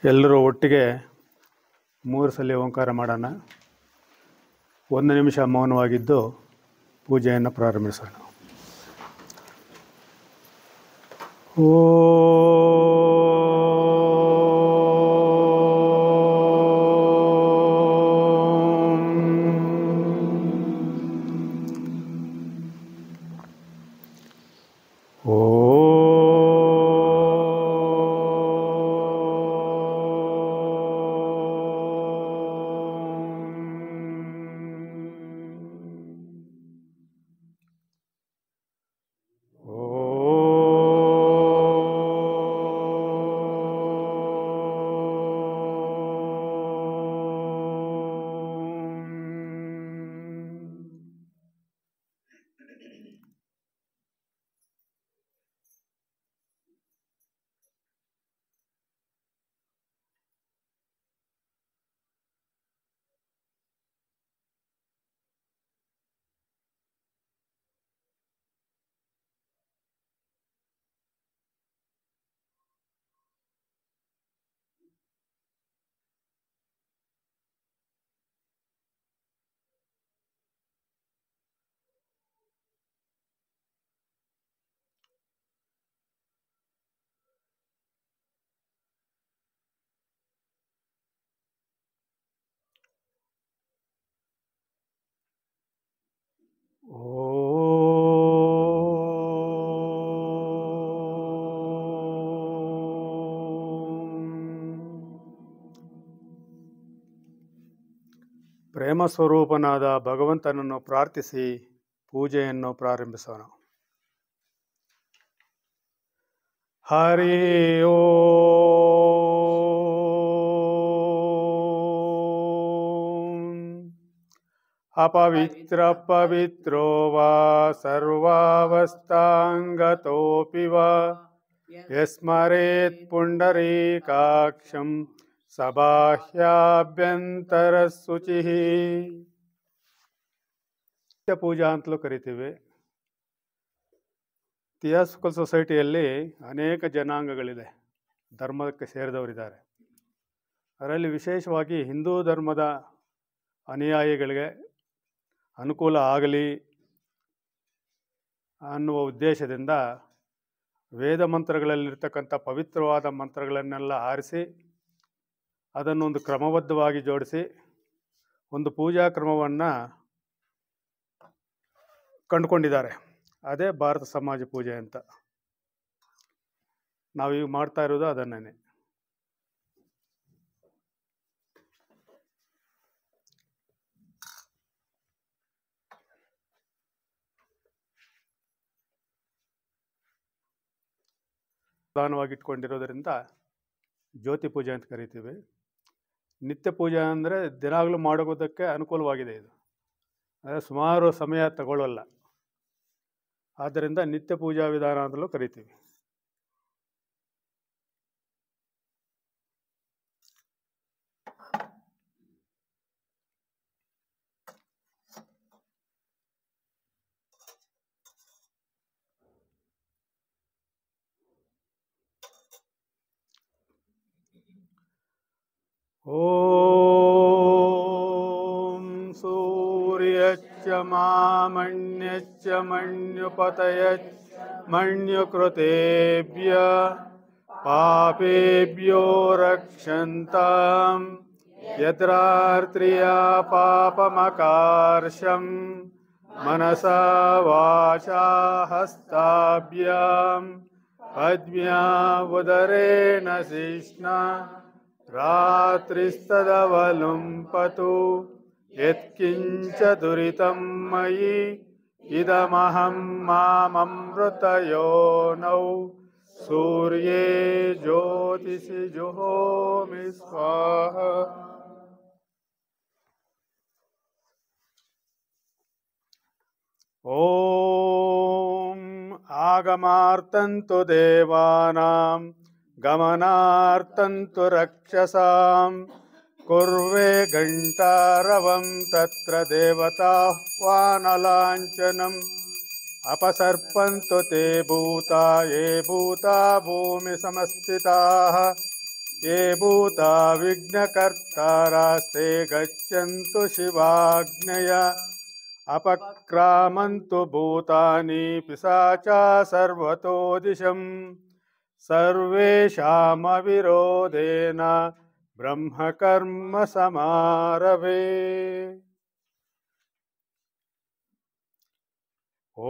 ಎಲ್ಲರೂ ಒಟ್ಟಿಗೆ 3 ಸಲ ಓಂಕಾರ ಮಾಡೋಣ. 1 ನಿಮಿಷ ಮೌನವಾಗಿದ್ದು ಪೂಜೆಯನ್ನು ಪ್ರಾರಂಭಿಸೋಣ. ಪ್ರೇಮ ಸ್ವರೂಪನಾದ ಭಗವಂತನನ್ನು ಪ್ರಾರ್ಥಿಸಿ ಪೂಜೆಯನ್ನು ಪ್ರಾರಂಭಿಸೋಣ. ಹರಿ ಓಂ. ಅಪವಿತ್ರ ಪವಿತ್ರೋ ವಾ ಸರ್ವಾವಸ್ಥಾಂಗತೋಪಿ ವಾ ಯಸ್ಮರೇತ್ ಪುಂಡರೀಕಾಕ್ಷಂ ಸಬಾಹ್ಯಾಭ್ಯಂತರ ಶುಚಿಃ. ನಿತ್ಯ ಪೂಜಾ ಅಂತಲೂ ಕರಿತೀವಿ. ಥಿಯಾಸಫಿಕಲ್ ಸೊಸೈಟಿಯಲ್ಲಿ ಅನೇಕ ಜನಾಂಗಗಳಿದೆ, ಧರ್ಮಕ್ಕೆ ಸೇರಿದವರಿದ್ದಾರೆ. ಅದರಲ್ಲಿ ವಿಶೇಷವಾಗಿ ಹಿಂದೂ ಧರ್ಮದ ಅನುಯಾಯಿಗಳಿಗೆ ಅನುಕೂಲ ಆಗಲಿ ಅನ್ನುವ ಉದ್ದೇಶದಿಂದ ವೇದ ಮಂತ್ರಗಳಲ್ಲಿರ್ತಕ್ಕಂಥ ಪವಿತ್ರವಾದ ಮಂತ್ರಗಳನ್ನೆಲ್ಲ ಆರಿಸಿ ಅದನ್ನೊಂದು ಕ್ರಮಬದ್ಧವಾಗಿ ಜೋಡಿಸಿ ಒಂದು ಪೂಜಾ ಕ್ರಮವನ್ನು ಕಂಡುಕೊಂಡಿದ್ದಾರೆ. ಅದೇ ಭಾರತ ಸಮಾಜ ಪೂಜೆ ಅಂತ. ನಾವೀಗ ಮಾಡ್ತಾ ಇರೋದು ಅದನ್ನೇ. ಪ್ರಧಾನವಾಗಿ ಇಟ್ಕೊಂಡಿರೋದರಿಂದ ಜ್ಯೋತಿ ಪೂಜೆ ಅಂತ ಕರಿತೀವಿ. ನಿತ್ಯ ಪೂಜೆ ಅಂದರೆ ದಿನಾಗಲೂ ಮಾಡೋದಕ್ಕೆ ಅನುಕೂಲವಾಗಿದೆ. ಇದು ಅಂದರೆ ಸುಮಾರು ಸಮಯ ತಗೊಳ್ಳಲ್ಲ. ಆದ್ದರಿಂದ ನಿತ್ಯ ಪೂಜಾ ವಿಧಾನ ಅಂತಲೂ ಕರಿತೀವಿ. ಓಂ ಸೂರ್ಯಶ್ಚ ಮಾಮಣ್ಯಶ್ಚ ಮಣ್ಯುಪತಯಶ್ಚ ಮಣ್ಯುಕೃತೇಭ್ಯ ಪಾಪೇಭ್ಯೋ ರಕ್ಷಂತಾಂ ಯದ್ರಾತ್ರಿಯಾ ಪಾಪಮಕಾರ್ಷಂ ಮನಸಾ ವಾಚಾ ಹಸ್ತಾಭ್ಯಾಂ ಪದ್ಮ್ಯಾ ಉದರೇಣ ಶಿಷ್ಣಾ ರಾತ್ರಿಸ್ತದವಲುಂಪತು ಯತ್ಕಿಂಚ ದುರಿತಂ ಮಯಿ ಇದಮಹಂ ಮಾಮೃತಯೋನೌ ಸೂರ್ಯೇ ಜ್ಯೋತಿಷಿ ಜುಹೋಮಿ ಸ್ವಾಹ. ಓಂ ಆಗಮಾರ್ತಂತು ದೇವಾನಾಂ ಗಮನಾರ್ಥಂತು ರಕ್ಷಸಾಂ कुर्वे घण्टारवं तत्र देवताह्वानलाञ्छनम् अपसर्पन्तु ते भूता ये भूता भूमिसमस्थिताः ये भूता विघ्नकर्तारास्ते गच्छन्तु शिवाज्ञया अपक्रामन्तु भूतानि पिशाचा सर्वतो दिशम् सर्वेषामविरोधेन ब्रह्मकर्म समारभे। ॐ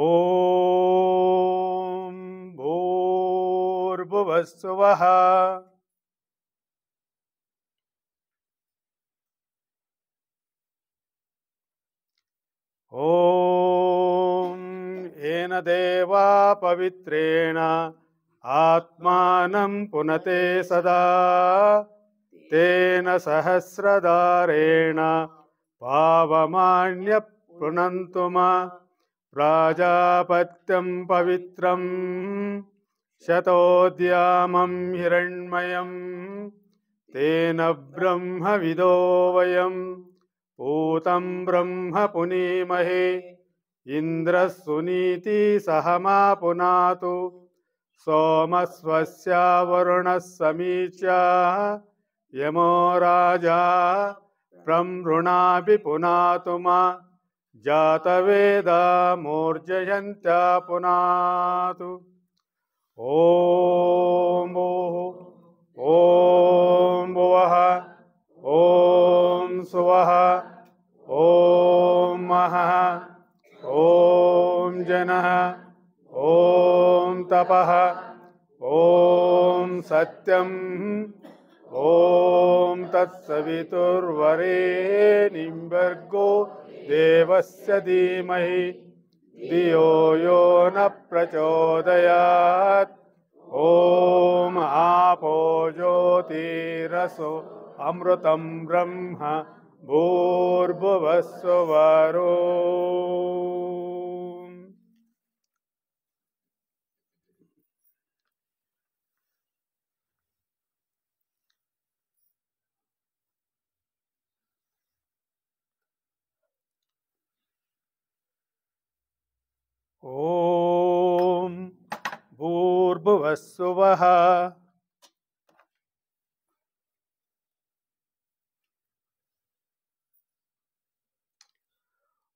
भूर्भुवस्सुवः ॐ येन देवा पवित्रेण आत्मानं पुनते सदा तेन सहस्रधारेण पावमान्य पुनन्तु मा प्राजापत्यं पवित्रं शतोद्यामं हिरण्मयं तेन ब्रह्मविदो वयं पूतं ब्रह्म पुनीमहे इन्द्रः सुनीति सहमा पुनातु सोमस्वस्य वरुणः समीच्या यमो राजा प्रमृणाभि पुनातु मा जातवेदा मूर्जयन्त्या पुनातु। ॐ भुवः ॐ सुवः ॐ महः ॐ जनः ॐ तपः ॐ सत्यम् ॐ तत्सवितुर्वरेण्यं भर्गो देवस्य धीमहि धियो यो न प्रचोदयात्। ॐ आपो ज्योतिरसो अमृतं ब्रह्म भूर्भुवस्सुवरो। ॐ भूर्भुवस्सुवः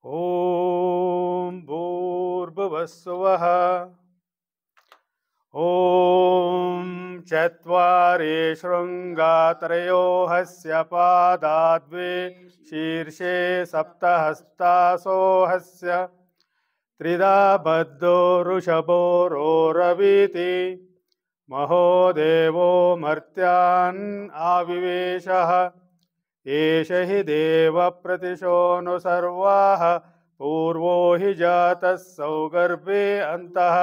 ॐ भूर्भुवस्सुवः ॐ चत्वारि शृङ्गा त्रयो हस्य पादा द्वे शीर्षे सप्तहस्तासो हस्य त्रिधा बद्धो वृषभो रोरवीति महो देवो मर्त्यान् आविवेशः एष हि देवप्रतिशोऽनु सर्वाः पूर्वो हि जातः सौगर्भे अन्तः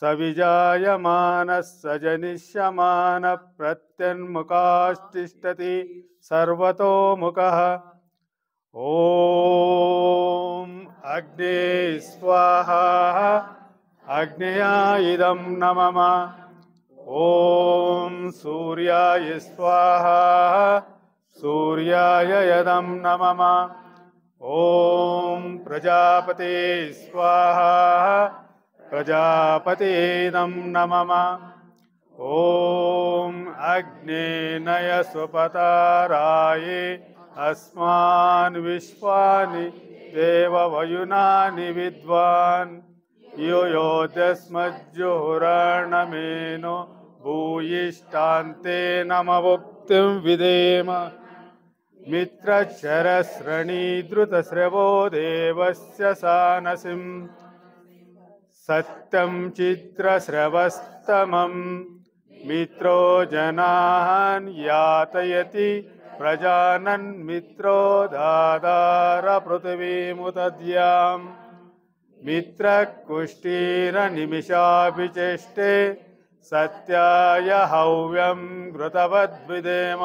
स विजायमानः स जनिष्यमानः प्रत्यन्मुखास्तिष्ठति सर्वतोमुखः। ॐ अग्ने स्वाहा अग्नया इदं नमः। ॐ सूर्याय स्वाहा सूर्याय यदं नमः। ॐ प्रजापते स्वाहा प्रजापतेदं नमः। ॐ अग्ने नय सुपताराये अस्मान् विश्वानि देववयुनानि विद्वान् योयोदस्मज्जुहुराणमेनो भूयिष्ठान्ते नमवुक्तिं विधेम। मित्रचरश्रणीद्रुतस्रवो देवस्य सानसिं सत्यं चित्रस्रवस्तमं मित्रो जनान् यातयति प्रजानन् मित्रो दादार पृथिवीमुदद्यां मित्रकुष्ठीरनिमिषाभिचेष्टे सत्याय हव्यं घृतवद्विदेम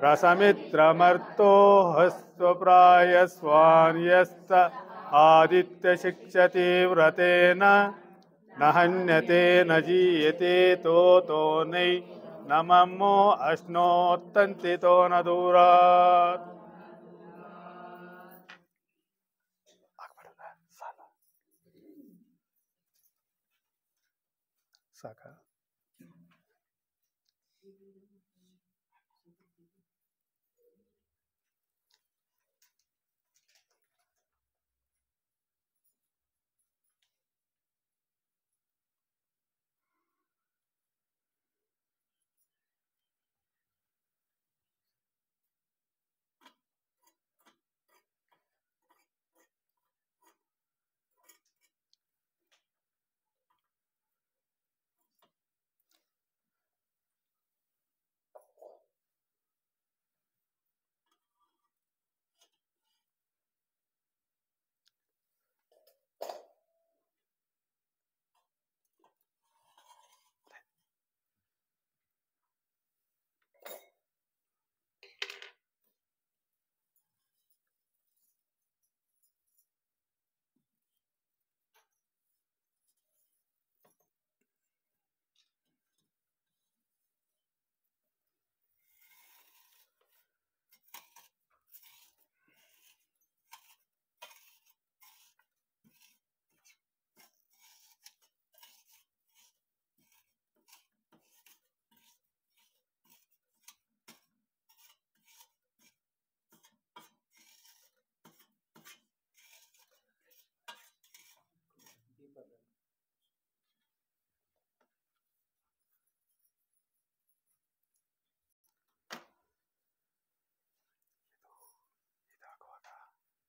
रसमित्रमर्तो हस्वप्रायस्वान्यस्त आदित्य शिक्षति व्रतेन न हन्यते न जीयते तो नै ನಮಮ್ಮೋ ಅಶ್ನೋತ್ತಂತಿತೋ ನ ದೂರಾತ್. ಸಾಕ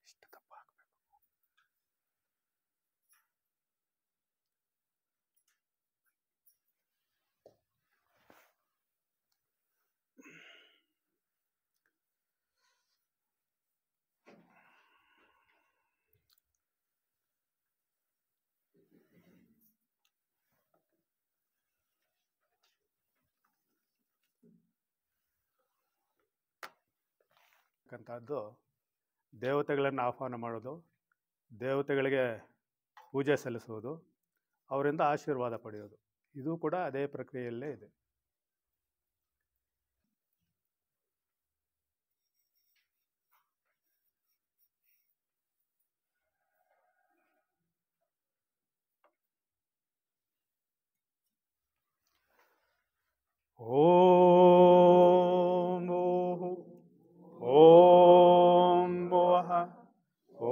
ಇಷ್ಟು ದಪ್ಪ ಹಾಕಬೇಕು. ಅಂತದ್ದು ದೇವತೆಗಳನ್ನು ಆಹ್ವಾನ ಮಾಡೋದು, ದೇವತೆಗಳಿಗೆ ಪೂಜೆ ಸಲ್ಲಿಸುವುದು, ಅವರಿಂದ ಆಶೀರ್ವಾದ ಪಡೆಯೋದು, ಇದು ಕೂಡ ಅದೇ ಪ್ರಕ್ರಿಯೆಯಲ್ಲೇ ಇದೆ. ಓಂ ಭೂಃ ಓಂ ಭುವಃ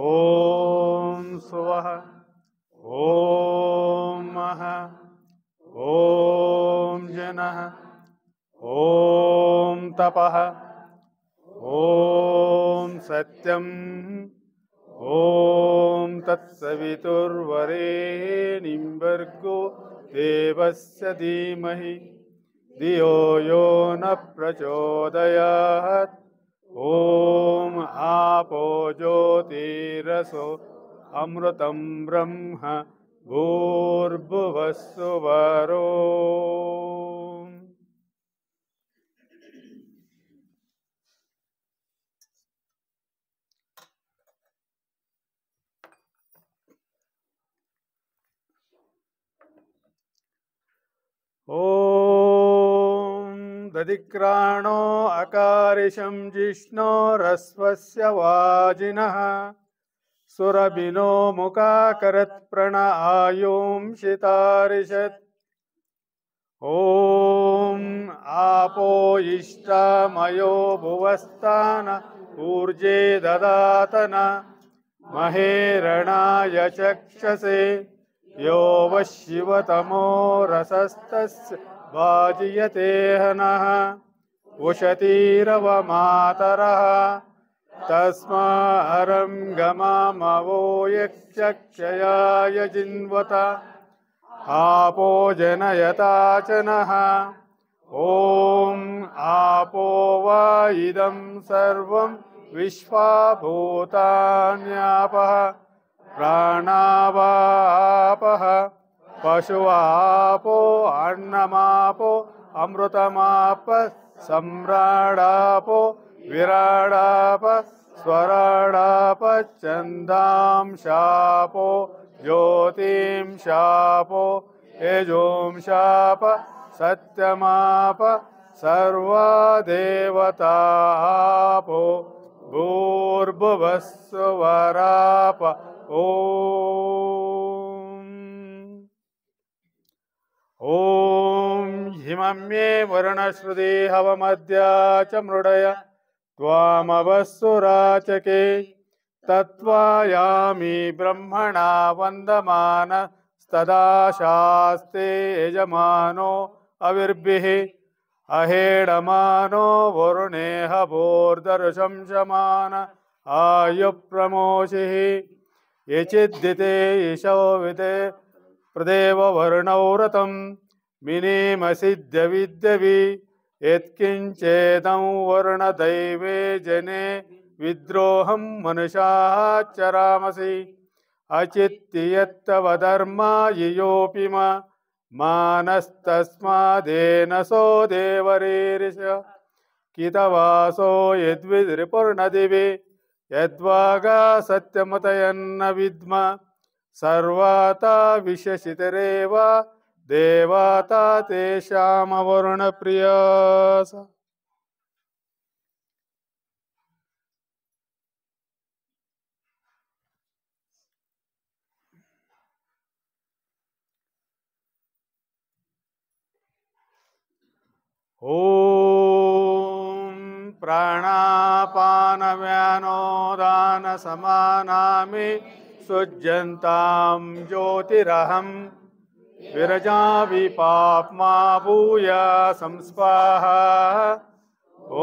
ಓಂ ಸುವಃ ಓಂ ಮಃ ಓಂ ಜನಃ ಓಂ ತಪಃ ಓಂ ಸತ್ಯಂ ಓಂ ತತ್ಸವಿತುರ್ವರೇಣ್ಯಂ ಭರ್ಗೋ ದೇವಸ್ಯ ಧೀಮಹಿ ಧಿಯೋ ಯೋ ನ ಪ್ರಚೋದಯಾತ್. ಓಂ ಆಪೋ ಜ್ಯೋತಿರಸೋ ಅಮೃತಂ ಬ್ರಹ್ಮ ಭೂರ್ಭುವಸ್ಸುವರೋ. ಓಂ ದಧಿಕ್ರಾಣೋ ಅಕಾರಿಷಂ ಜಿಷ್ಣೋರಸ್ವಸ್ಯ ವಾಜಿನಃ ಸುರಭಿನೋ ಮುಖಾಕರತ್ ಪ್ರಣ ಆಯುಂಷಿತಾರಿಷತ್. ಓಂ ಆಪೋ ಇಷ್ಟಮಯೋ ಭುವಸ್ಥಾನ ಊರ್ಜೆ ದದಾತನ ಮಹೇರಣಾಯ ಚಕ್ಷಸೆ ಯೋ ವಶಿವತಮೋ ರಸಸ್ತಸ್ಯ ಭಾಜಿಯತೆ ಹನಃ ಉಷತೀರವ ಮಾತರಃ ತಸ್ಮಾರಂ ಗಮಾಮವೋ ಯಕ್ಷಕ್ಷಯಾಯ ಜಿನ್ವತ ಆಪೋ ಜನಯತಾಚನಃ. ಓಂ ಆಪೋ ವಾ ಇದಂ ಸರ್ವಂ ವಿಶ್ವಾಭೂತಾನ್ಯಾಪಃ ಪ್ರಾಣಾವಾಪಃ ಪಶುವಾಪೋ ಅನ್ನಮಾಪೋ ಅಮೃತಮಾಪ ಸಮ್ರಾಡಾಪೋ ವಿರಾಡಾಪ ಸ್ವರಾಡಾಪ ಚಂದಾಂಶಾಪೋ ಜ್ಯೋತಿಂಶಾಪೋ ಯಜೋಂಶಾಪ सत्यमाप सर्वा देवतापो भूर्भुवस्सुवराप ॐ हिमम्ये वरुणश्रुति हवमद्या च मृडय त्वामवस्सुराचके तत्त्वायामि ब्रह्मणा वन्दमान तदा शास्ते यजमानो अविर्भिः अहेडमानो वरुणेह भोर्दर्शं शमान आयुप्रमोषिः यचिद्दिते ईशोविते प्रदेव वर्णौ रतं मिनीमसिद्ध्यविद्यवि यत्किञ्चेदं वर्णदैवे जने विद्रोहं मनुषाः चरामसि अचित्तियत्तवधर्मा ययोऽपि मानस्तस्मादेन सो देवरीरिष कितवासो यद्विरिपुर्नदिवि यद्वागा सत्यमतयन्न विद्म सर्वाता विशशितरेव देवाता तेषामवरुणप्रियास ॐ प्राणापानव्यानोदानसमानामि सुज्यन्तां ज्योतिरहं विरजाविपाप्मा भूया संस्वाहा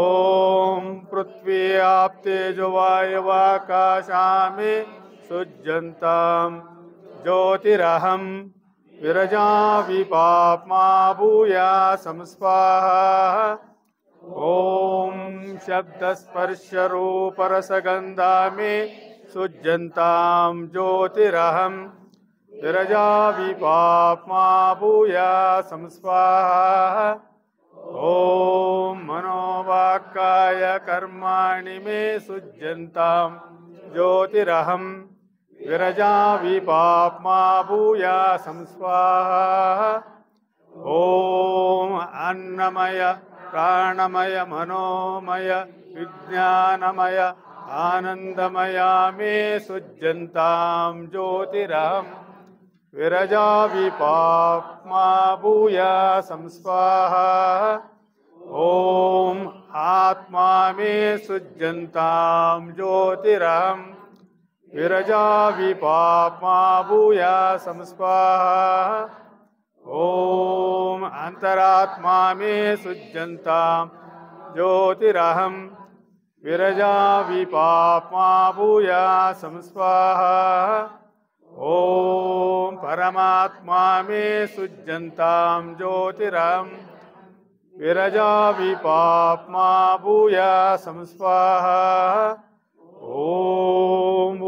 ॐ पृथ्वी आप्तेजोवायवाकाशामि सुज्यन्तां ज्योतिरहं विरजाविपाप्मा भूया संस्वाहा ॐ शब्दस्पर्शरूपरसगन्धामि सुज्यन्तां ज्योतिरहं विरजाविपाप्मा भूया संस्वाहा ॐ मनोवाक्काय कर्माणि मे सुज्यन्तां ज्योतिरहं विरजाविपाप्मा भूया संस्वाहा ॐ अन्नमय प्राणमय मनोमय विज्ञानमय आनन्दमया मे सुज्यन्तां ज्योतिरहं विरजाविपाप्मा भूया संस्वाहा ॐ आत्मा मे सुज्यन्तां ज्योतिरहं विरजाविपाप्मा भूया संस्वाहा ॐ अन्तरात्मा मे सुज्यन्तां ज्योतिरहं विरजाविपाप्मा भूया संस्वाहा ॐ परमात्मा मे सुज्यन्तां ज्योतिरहं विरजाविपाप्मा भूया संस्वाहा ॐ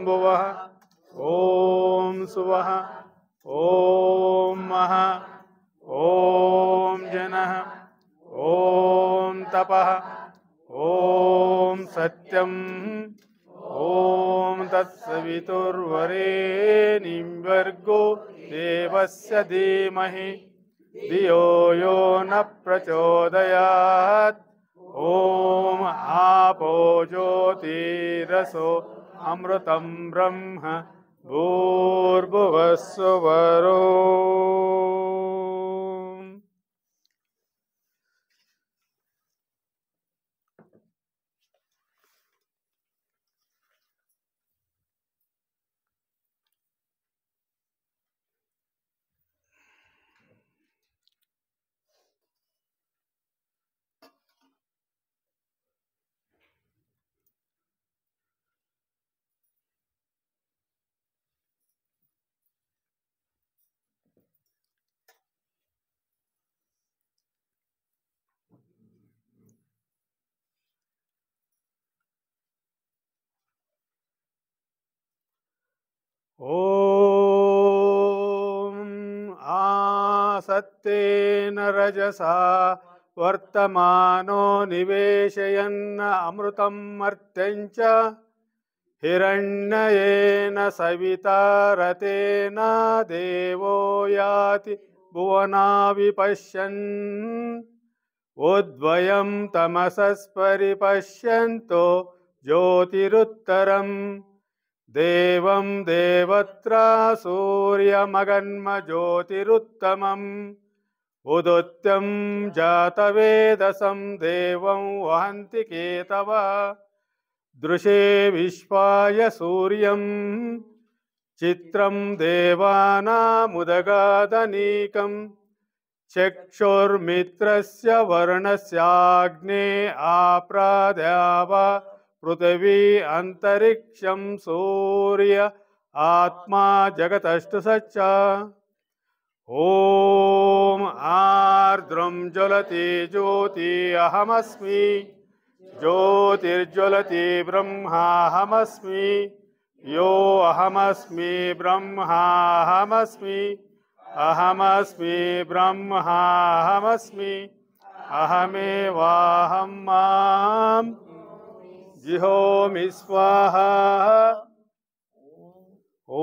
भुवः ॐ सुवः ॐ महः ॐ जनः ॐ तपः ॐ सत्यम् ॐ तत्सवितुर्वरेण्यं भर्गो देवस्य धीमहि धियो यो न प्रचोदयात् ॐ आपो ज्योतिरसो अमृतं ब्रह्म भूर्भुवस्सुवरो ॐ आसत्तेन रजसा वर्तमानो निवेशयन् अमृतं मर्त्यं च हिरण्ययेन सविता रतेन देवो याति भुवना विपश्यन् उद्वयं तमसस्परिपश्यन्तो ज्योतिरुत्तरम् देवं देवत्रा सूर्यमगन्म ज्योतिरुत्तमम् उदुत्यं जातवेदसं देवं वहन्ति केतवः दृशे विश्वाय सूर्यं चित्रं देवानामुदगादनीकं चक्षुर्मित्रस्य वर्णस्याग्ने आप्राद्याव पृथिवी अन्तरिक्षं सूर्य आत्मा जगतस्तु सच्च ॐ आर्द्रं ज्वलति ज्योति अहमस्मि ज्योतिर्ज्वलति ब्रह्माहमस्मि यो अहमस्मि ब्रह्माहमस्मि अहमस्मि ब्रह्माहमस्मि अहमेवाहं मां जिहोमि स्वाहा ॐ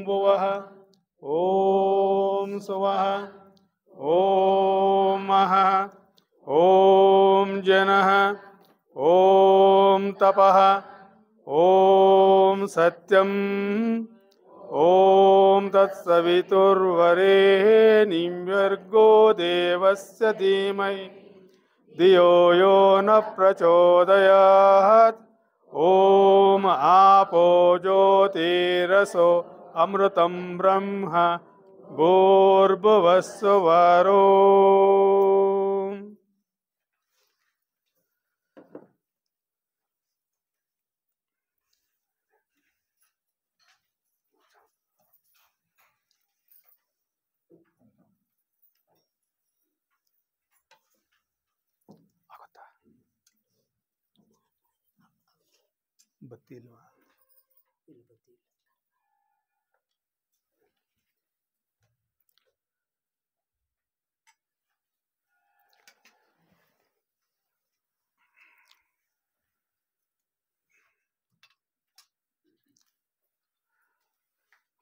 भुवः ॐ सुवः ॐ महः ॐ जनः ॐ तपः ॐ सत्यम् ॐ तत्सवितुर्वरेण्यं भर्गो देवस्य धीमहि धियो यो न प्रचोदयात् ॐ आपो ज्योतिरसो अमृतं ब्रह्म भूर्भुवस्सुवरो बत्ती इल्वा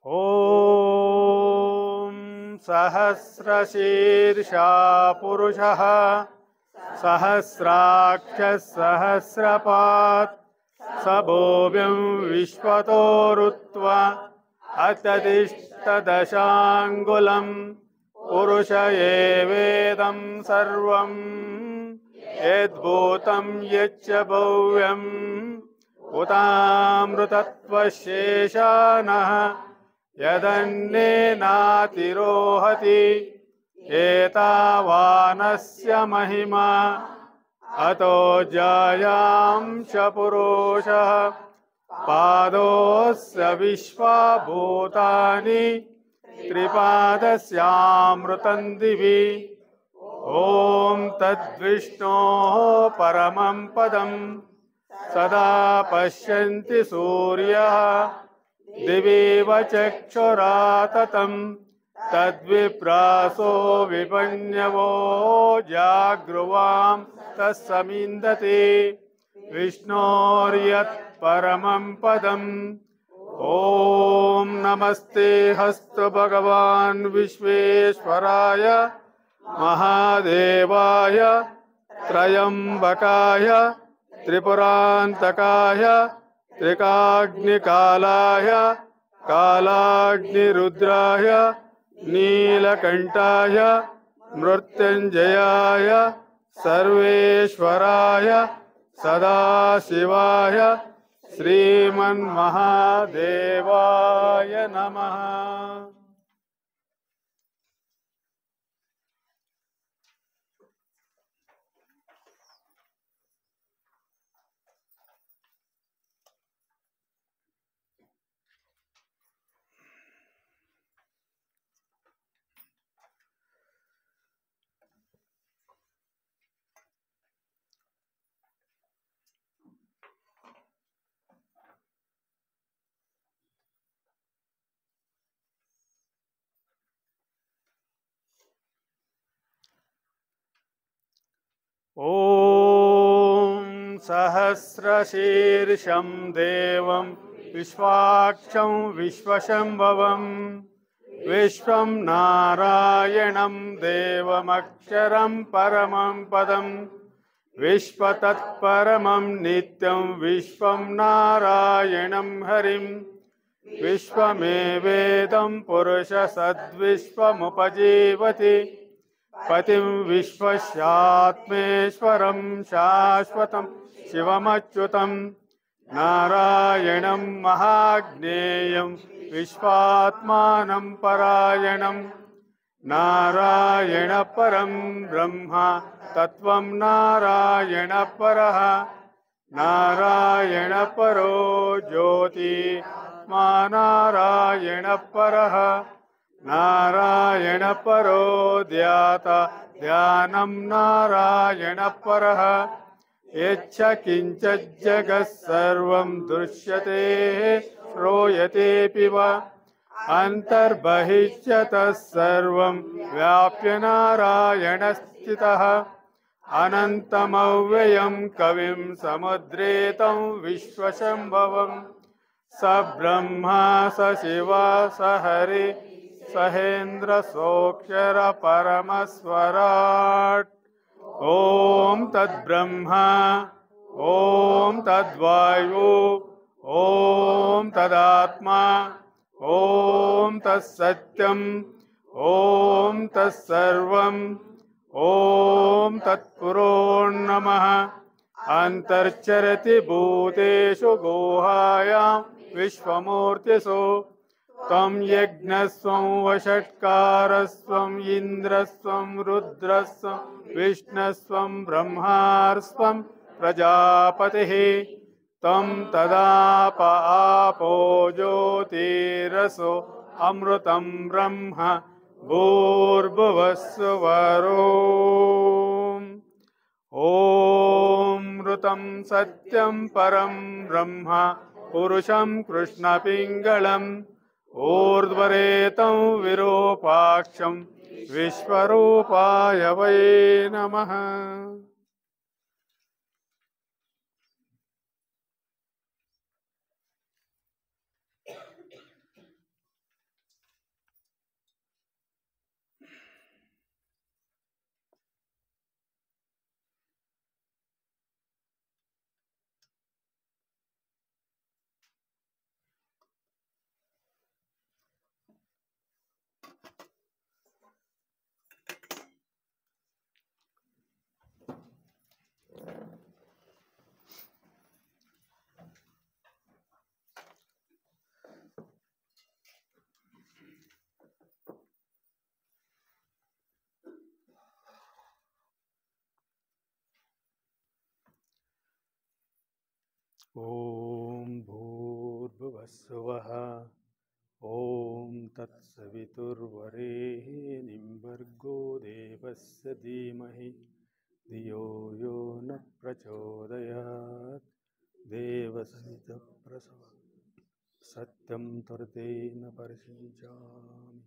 ॐ सहस्रशीर्षा पुरुषः सहस्राक्षः सहस्रपात् स भूमिं विश्वतोरुत्वा अत्यतिष्ठदशाङ्गुलं पुरुष एवेदं सर्वं यद्भूतं यच्च भव्यम् उतामृतत्वशेषानः यदन्नेनातिरोहति एतावानस्य महिमा अतो जायां च पुरुषः पादोऽस्य विश्वभूतानि त्रिपादस्यामृतं दिवि ॐ तद्विष्णोः परमं पदं सदा पश्यन्ति सूर्यः दिवीव चक्षुराततं तद्विप्रासो विपन्यवो जागृवां तत्समिन्दति विष्णोर्यत्परमं पदम् ॐ नमस्ते हस्तु भगवान् विश्वेश्वराय महादेवाय त्रयंबकाय त्रिपुरान्तकाय त्रिकाग्निकालाय कालाग्निरुद्राय नीलकण्ठाय मृत्युञ्जयाय सर्वेश्वराय सदाशिवाय श्रीमन्महादेवाय नमः। ॐ सहस्रशीर्षं देवं विश्वाक्षं विश्वशम्भवं विश्वं नारायणं देवमक्षरं परमं पदं विश्वतत्परमं नित्यं विश्वं नारायणं हरिं विश्वमेवेदं पुरुषसद्विश्वमुपजीवति पतिं विश्वस्यात्मेश्वरं शाश्वतं शिवमच्युतं नारायणं महाज्ञेयं विश्वात्मानं परायणं नारायणपरं ब्रह्म तत्त्वं नारायणपरः नारायणपरो ज्योतिर्मा नारायणपरः नारायणपरो ध्याता ध्यानं नारायणपरः यच्च किञ्चिज्जगः सर्वं दृश्यते श्रूयतेऽपि वा अन्तर्बहिश्च तत्सर्वं व्याप्य नारायणस्थितः अनन्तमव्ययं कविं समुद्रेतं विश्वशम्भवं स ब्रह्मा स शिवा स हरि सहेन्द्र सोऽक्षर परमस्वराट् ॐ तद्ब्रह्मा ॐ तद्वायु ॐ तदात्मा ॐ तत्सत्यम् ॐ तत्सर्वम् ॐ तत्पुरोन्नमः अन्तर्चरति भूतेषु गुहायां विश्वमूर्तिषु त्वं यज्ञस्त्वं वषट्कारस्त्वं इन्द्रस्त्वं रुद्रस्त्वं विष्णुस्त्वं ब्रह्मास्त्वं प्रजापतिः त्वं तदाप आपो ज्योतिरसो अमृतं ब्रह्म भूर्भुवस्सुवरोम् ॐ मृतं सत्यं परं ब्रह्म पुरुषं कृष्णपिङ्गलम् ऊर्ध्वरेतं विरूपाक्षं विश्वरूपाय वै नमः। ॐ भूर्भुवस्सुवः ॐ तत्सवितुर्वरेण्यं भर्गो देवस्य धीमहि धियो यो न प्रचोदयात् देवसवितप्रसव सत्यं तर्तेन परिषिञ्चामि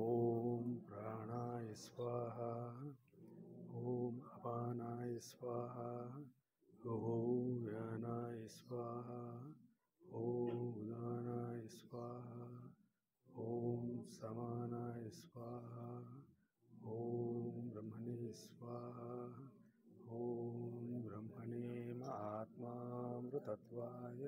ॐ प्राणाय स्वाहा ॐ अपानाय स्वाहा ॐ व्यानाय स्वाहा ॐ उदानाय स्वाहा ॐ समानाय स्वाहा ॐ ब्रह्मणे स्वाहा ॐ ब्रह्मणे आत्मामृतत्वाय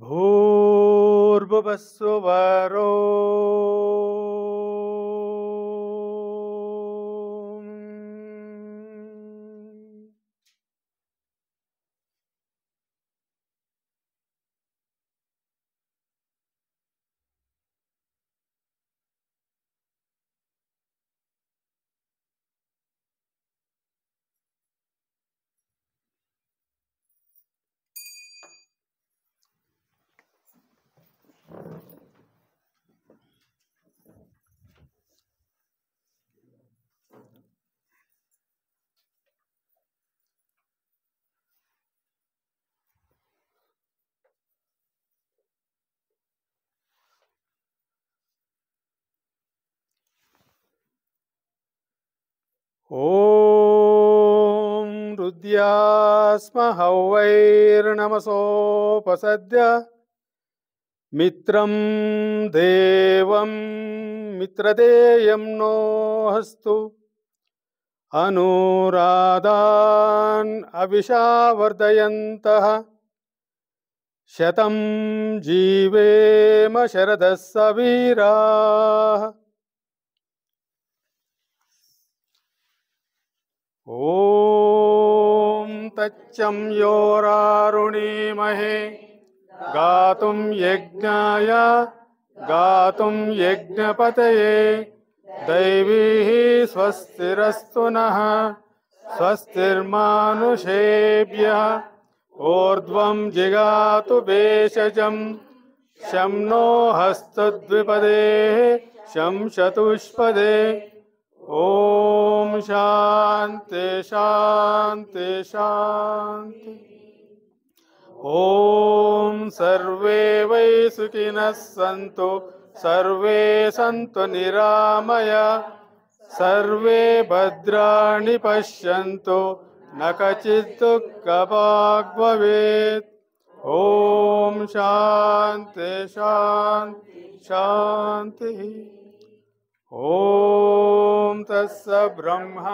ಭೂರ್ಭುವಸ್ಸುವರೋ ಓಂ ರುದ್ಯಾಸ್ಮ ಹವೈರ್ನಮಸೋಪಸದ್ಯ ಮಿತ್ರಂ ದೇವಂ ಮಿತ್ರದೇಯಂ ನೋ ಹಸ್ತು ಅನುರಾಧಾನ್ ಅವಿಷಾವರ್ಧಯಂತಃ ಶತಂ ಜೀವೇಮ ಶರದಃ ಸವೀರಾಃ ಓಂ ತಚ್ಚಂ ಯೋರಾರುಣೀಮಹೇ ಗಾತುಂ ಯಜ್ಞಾಯ ಗಾತುಂ ಯಜ್ಞಪತಯೇ ದೈವೀಃ ಸ್ವಸ್ತಿರಸ್ತು ನಃ ಸ್ವಸ್ತಿರ್ಮಾನುಷೇಭ್ಯಃ ಊರ್ಧ್ವಂ ಜಿಗಾತು ಭೇಷಜಂ ಶಂ ನೋ ಹಸ್ತದ್ವಿಪದೇ ಶಂ ಚತುಷ್ಪದೇ ಓಂ ಶಾಂತಿ ಶಾಂತಿ ಶಾಂತಿ ಓಂ ಸರ್ವೇ ವೈ ಸುಖಿನಃ ಸಂತು ಸರ್ವೇ ಸಂತು ನಿರಾಮಯ ಸರ್ವೇ ಭದ್ರಾಣಿ ಪಶ್ಯಂತು ನ ಕಚಿತ್ ದುಃಖಭಾಗ್ ಭವೇತ್ ಓಂ ಶಾಂತಿ ಶಾಂತಿ ಶಾಂತಿ ಓಂ ತಸ್ಸ ಬ್ರಹ್ಮಾರ್ಪಣಮಸ್ತು.